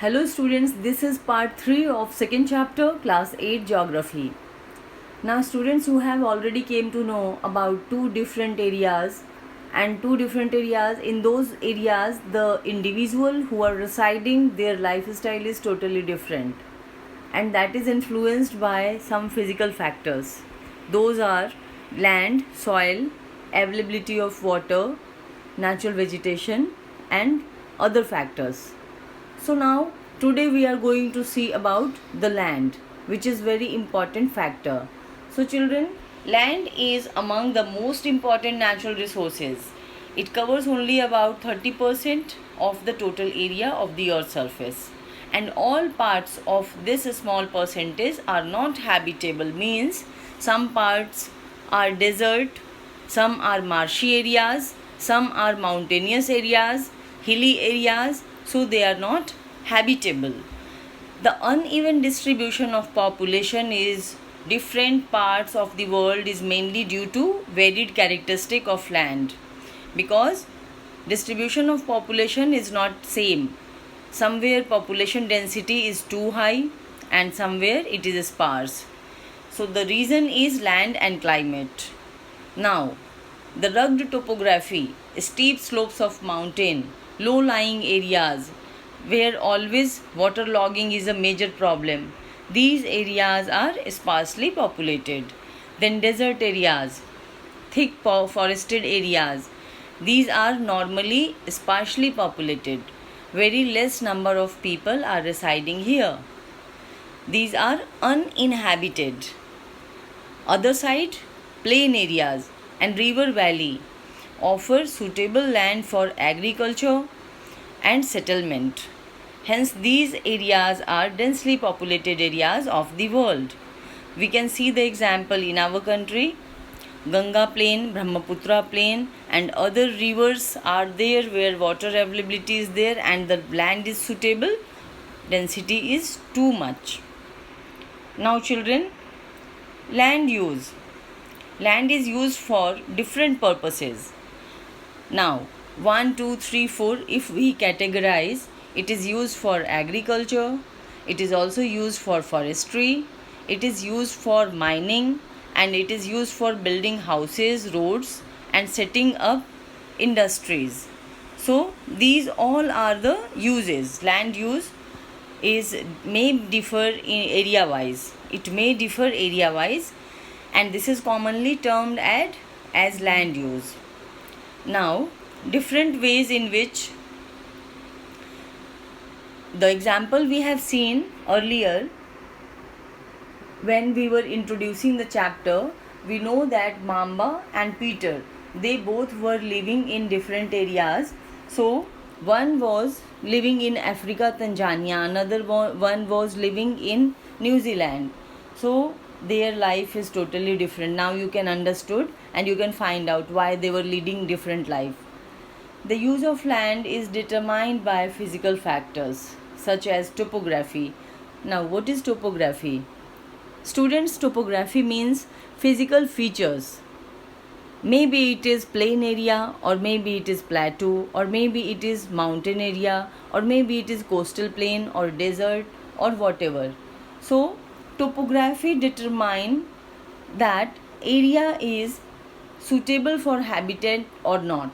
Hello students, this is part 3 of second chapter, class 8 geography. Now students who have already came to know about two different areas, in those areas the individual who are residing, their lifestyle is totally different, and that is influenced by some physical factors. Those are land, soil, availability of water, natural vegetation and other factors. So now today we are going to see about the land, which is very important factor. So children, land is among the most important natural resources. It covers only about 30% of the total area of the earth's surface, and all parts of this small percentage are not habitable, means some parts are desert, some are marshy areas, some are mountainous areas, hilly areas, so they are not habitable. The uneven distribution of population is different parts of the world is mainly due to varied characteristic of land, because distribution of population is not same. Somewhere population density is too high and somewhere it is sparse. So the reason is land and climate. Now, the rugged topography, steep slopes of mountain, low-lying areas where always waterlogging is a major problem. These areas are sparsely populated. Then desert areas, thick forested areas. These are normally sparsely populated. Very less number of people are residing here. These are uninhabited. Other side, plain areas and river valley offer suitable land for agriculture and settlement. Hence, these areas are densely populated areas of the world. We can see the example in our country. Ganga plain, Brahmaputra plain and other rivers are there where water availability is there and the land is suitable. Density is too much. Now children, land use. Land is used for different purposes. Now 1, 2, 3, 4, if we categorize, it is used for agriculture, it is also used for forestry, it is used for mining, and it is used for building houses, roads and setting up industries. So these all are the uses. Land use may differ in area wise. It may differ area wise, and this is commonly termed as land use. Now, different ways in which the example we have seen earlier when we were introducing the chapter, we know that Mamba and Peter, they both were living in different areas. So one was living in Africa, Tanzania, another one was living in New Zealand. So their life is totally different. Now you can understood and you can find out why they were leading different life. The use of land is determined by physical factors such as topography. Now, what is topography? Students, topography means physical features. Maybe it is plain area, or maybe it is plateau, or maybe it is mountain area, or maybe it is coastal plain or desert or whatever. So, topography determine that area is suitable for habitat or not.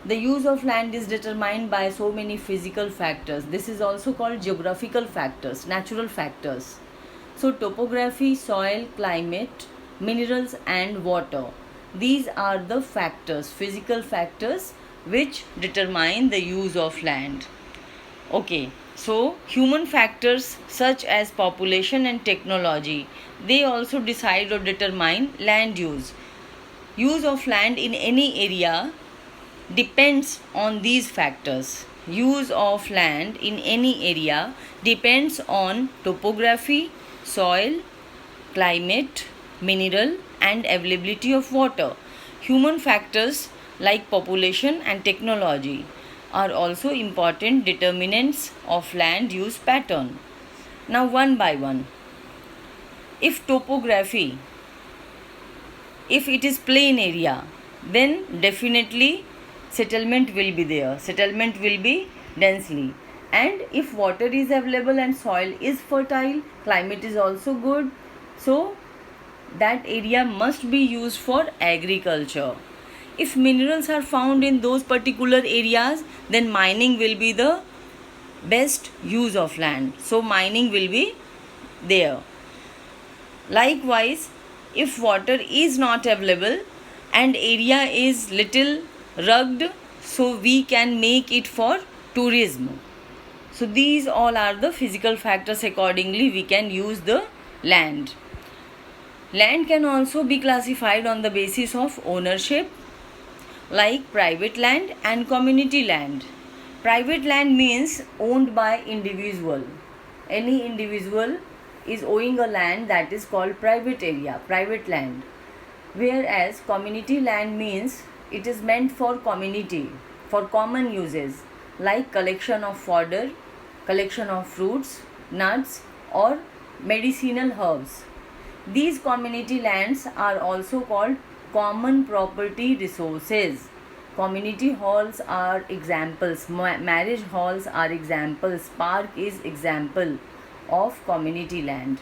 The use of land is determined by so many physical factors. This is also called geographical factors, natural factors. So topography, soil, climate, minerals and water. These are the factors, physical factors which determine the use of land. Okay, so human factors such as population and technology, they also decide or determine land use. Use of land in any area depends on these factors. Use of land in any area depends on topography, soil, climate, mineral and availability of water. Human factors like population and technology are also important determinants of land use pattern. Now one by one. If topography, if it is plain area, then definitely settlement will be there. Settlement will be densely. And if water is available and soil is fertile, climate is also good, so that area must be used for agriculture. If minerals are found in those particular areas, then mining will be the best use of land. So mining will be there. Likewise, if water is not available and area is little rugged, so we can make it for tourism. So these all are the physical factors. Accordingly, we can use the land. Land can also be classified on the basis of ownership, like private land and community land. Private land means owned by individual. Any individual is owning a land, that is called private area, private land. Whereas community land means it is meant for community, for common uses, like collection of fodder, collection of fruits, nuts, or medicinal herbs. These community lands are also called common property resources. Community halls are examples, marriage halls are examples, park is example of community land.